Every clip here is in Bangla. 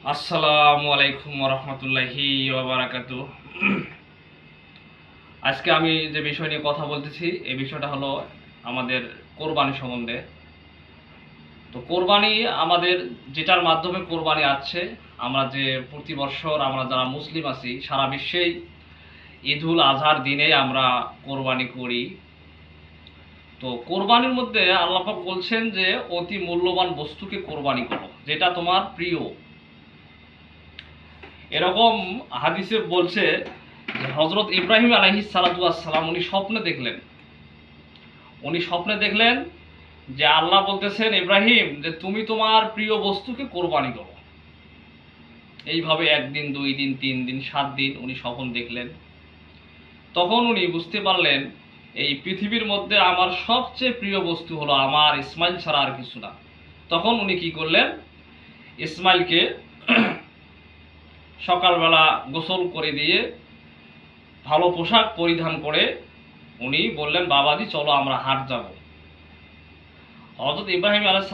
আসসালামু আলাইকুম রহমতুল্লাহি ওয়াবারাকাতু। আজকে আমি যে বিষয় নিয়ে কথা বলতেছি এই বিষয়টা হলো আমাদের কোরবানি সম্বন্ধে। তো কোরবানি আমাদের যেটার মাধ্যমে কোরবানি আছে, আমরা যে প্রতি বছর আমরা যারা মুসলিম আছি সারা বিশ্বেই ঈদুল আজহার দিনে আমরা কোরবানি করি। তো কোরবানির মধ্যে আল্লাহ পাক বলছেন যে অতি মূল্যবান বস্তুকে কোরবানি করো, যেটা তোমার প্রিয়। এরকম হাদিসে বলছে যে হজরত ইব্রাহিম আলাইহিস সালাতু ওয়াসসালাম উনি স্বপ্নে দেখলেন যে আল্লাহ বলতেছেন, ইব্রাহিম, যে তুমি তোমার প্রিয় বস্তুকে কোরবানি করো। এইভাবে একদিন, 2 দিন, 3 দিন, 7 দিন উনি স্বপ্ন দেখলেন। তখন উনি বুঝতে পারলেন এই পৃথিবীর মধ্যে আমার সবচেয়ে প্রিয় বস্তু হলো আমার ইসমাইল ছাড়া আর কিছু না। তখন উনি কি করলেন, ইসমাইলকে সকালবেলা গোসল করে দিয়ে ভালো পোশাক পরিধান করে উনি বললেন, বাবাজি চলো আমরা হাট যাব। হযরত ইব্রাহিম আলাইহিস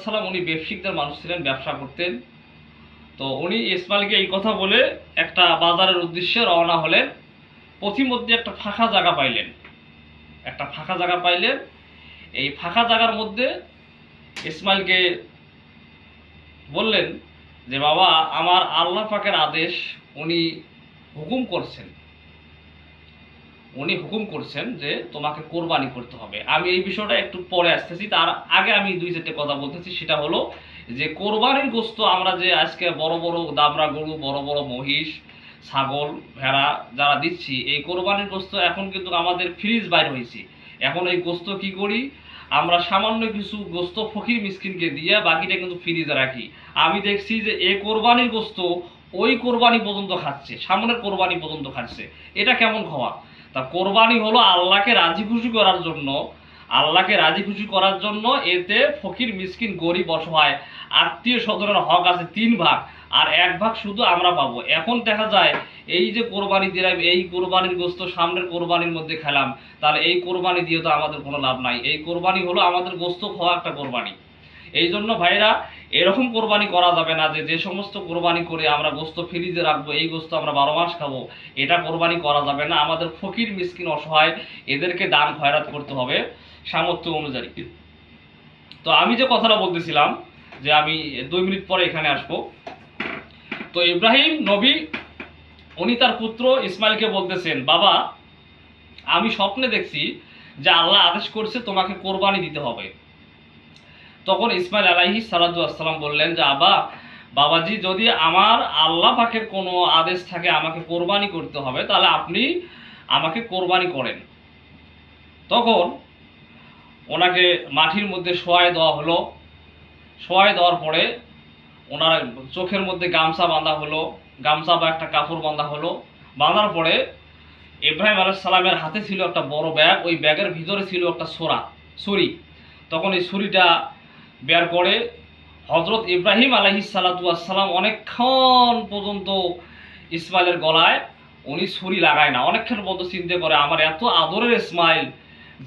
সালাম উনি ব্যবসায়িকদের মানুষ ছিলেন, ব্যবসা করতেন। তো উনি ইসমাইলকে এই কথা বলে একটা বাজারের উদ্দেশ্যে রওনা হলেন। পথিমধ্যে একটা ফাঁকা জায়গা পাইলেন। এই ফাঁকা জায়গার মধ্যে ইসমাইলকে বললেন যে, বাবা, আমার আল্লাহ পাকের আদেশ, উনি হুকুম করছেন যে তোমাকে কোরবানি করতে হবে। আমি এই বিষয়টা একটু পরে আসতেছি, তার আগে আমি 2-4টে কথা বলতেছি। সেটা হলো যে কোরবানির গোস্ত আমরা যে আজকে বড় বড় দামড়া গরু, বড় বড় মহিষ, ছাগল, ভেড়া যারা দিচ্ছি, এই কোরবানির গোস্ত এখন কিন্তু আমাদের ফ্রিজ বাইর হয়েছে। এখন এই গোস্ত কি করি আমরা, সামান্য কিছু গোস্ত ফকির মিসকিনকে দিয়ে বাকিটা কিন্তু ফ্রিজে রাখি। আমি দেখছি যে এই কোরবানির গোস্ত ওই কোরবানি পর্যন্ত খাচ্ছে, সামনের কোরবানি পর্যন্ত খাচ্ছে। এটা কেমন খাওয়া? তা কোরবানি হলো আল্লাহকে রাজি খুশি করার জন্য। এতে ফকির মিসকিন গরিব অসহায় আত্মীয় স্বজনের হক আছে 3 ভাগ, আর 1 ভাগ শুধু আমরা পাবো। এখন দেখা যায় এই যে কোরবানি দিলাম, এই কোরবানির গোস্ত সামনের কোরবানির মধ্যে খেলাম, তাহলে এই কোরবানি দিয়ে তো আমাদের কোনো লাভ নাই। এই কোরবানি হলো আমাদের গোস্ত খাওয়া একটা কোরবানি। এই জন্য ভাইরা, এরকম কোরবানি করা যাবে না যে যে সমস্ত কোরবানি করে আমরা গোস্ত ফ্রিজে রাখবো, এই গোস্ত আমরা 12 মাস খাবো। এটা কোরবানি করা যাবে না। আমাদের ফকির মিসকিন অসহায় এদেরকে দান খয়রাত করতে হবে সামর্থ্য অনুযায়ী। তো আমি যে কথাটা বলতেছিলাম যে আমি 2 মিনিট পরে এখানে আসবো। তো ইব্রাহিম নবী উনি তার পুত্র ইসমাইলকে বলতেছেন, বাবা, আমি স্বপ্নে দেখছি যে আল্লাহ আদেশ করছে তোমাকে কোরবানি দিতে হবে। তখন ইসমাইল আলাইহিস সালাম বললেন যে, বাবাজি, যদি আমার আল্লাহ পাকের কোনো আদেশ থাকে আমাকে কোরবানি করতে হবে, তাহলে আপনি আমাকে কোরবানি করেন। তখন ওনাকে মাটির মধ্যে শোয়ায় দেওয়া হলো। শোয়ায় দেওয়ার পরে ওনার চোখের মধ্যে গামছা বাঁধা হলো, গামছা বা একটা কাপড় বাঁধা হলো। বাঁধার পরে ইব্রাহিম আলাইহিস সালামের হাতে ছিল একটা বড় ব্যাগ, ওই ব্যাগের ভিতরে ছিল একটা ছুরি। তখন এই ছুরিটা বের করে হজরত ইব্রাহিম আলাইহিস সালাম অনেকক্ষণ পর্যন্ত ইসমাইলের গলায় উনি ছুরি লাগায় না। অনেকক্ষণ পর্যন্ত চিন্তা করে, আমার এত আদরের ইসমাইল,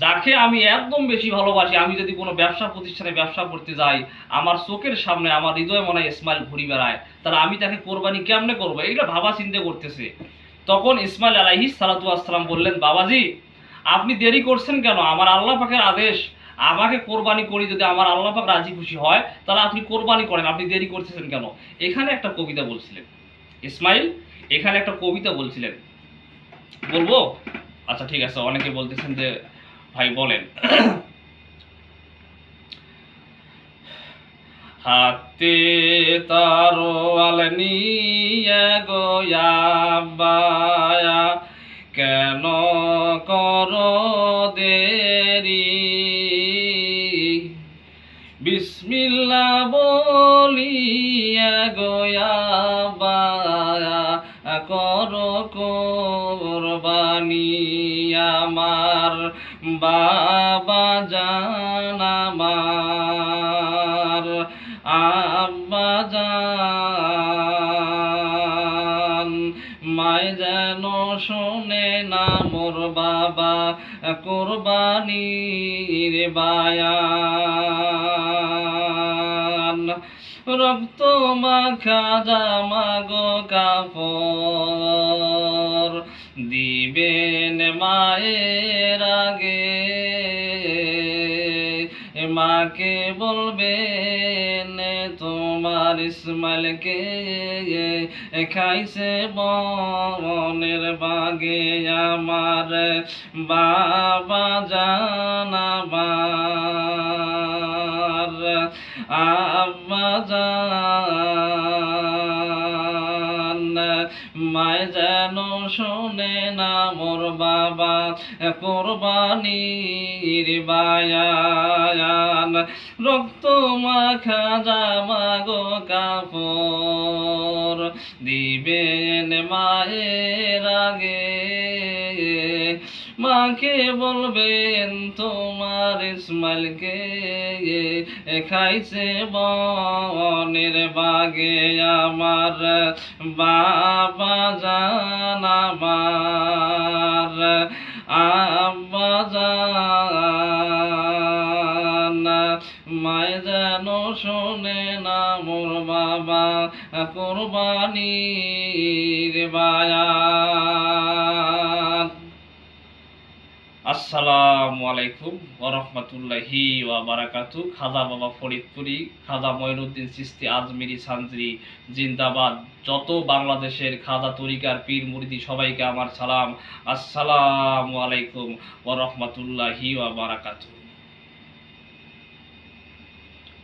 যাকে আমি একদম বেশি ভালোবাসি, আমি যদি কোনো ব্যবসা প্রতিষ্ঠানে ব্যবসা করতে যাই, আমার চোখের সামনে আমার হৃদয় মনে হয় ইসমাইল ঘুরি বেড়ায়, তাহলে আমি তাকে কোরবানি কেমনে করবো? এইটা ভাবা চিন্তা করতেছে। তখন ইসমাইল আলাইহিস সালাম বললেন, বাবাজি, আপনি দেরি করছেন কেন? আমার আল্লাহ পাকের আদেশ, আমাকে কোরবানি করি, যদি আমার আল্লাহ পাক রাজি খুশি হয় তাহলে আপনি কোরবানি করেন, আপনি দেরি করতেছেন কেন? এখানে একটা কবিতা বলছিলেন ইসমাইল, এখানে একটা কবিতা বলছিলেন। বলবো? আচ্ছা ঠিক আছে, অনেকে বলতেছেন যে ভাই বলেন। হাতে তারোয়াল নিয়ে গোয়া বায়া, কেন করো দেরি? বিসমিল্লাহ বলিয়া গোয়া বায়া, করো কোরবানি আমার বাবা জান, আমার আব্বা জান। মায় যেন শোনে না মোর বাবা কোরবানির বায়ান। রক্ত মাখা জামা গো কাপড় দিবেন মায়ের আগে, মাকে বলবেন তোমার ইসমাইলকে খাইছে বনের বাগে আমার বাবা জানাবার আব্বা জান মায় যেন শোনে না মোর বাবা কোরবানির বায়ান। রক্ত মাখা জামা গো কাপড় দিবেন মায়ের আগে, মাকে বলবেন তোমার ইসমাইলকে খাইছে বনের বাগে আমার বাবা জানাবার আব্বা জান মায় যেন শোনে না মোর বাবা কোরবানির বায়ান। আসসালামু আলাইকুম ওয়া রাহমাতুল্লাহি ওয়া বারাকাতুহু। খাজা বাবা ফরিদপুরি, খাজা মঈনুদ্দিন চিশতি আজমিরি সানজিরি জিন্দাবাদ। যত বাংলাদেশের খাজা তরিকার পীর মুরিদি সবাইকে আমার সালাম। আসসালামু আলাইকুম ওয়া রাহমাতুল্লাহি ওয়া বারাকাতুহু।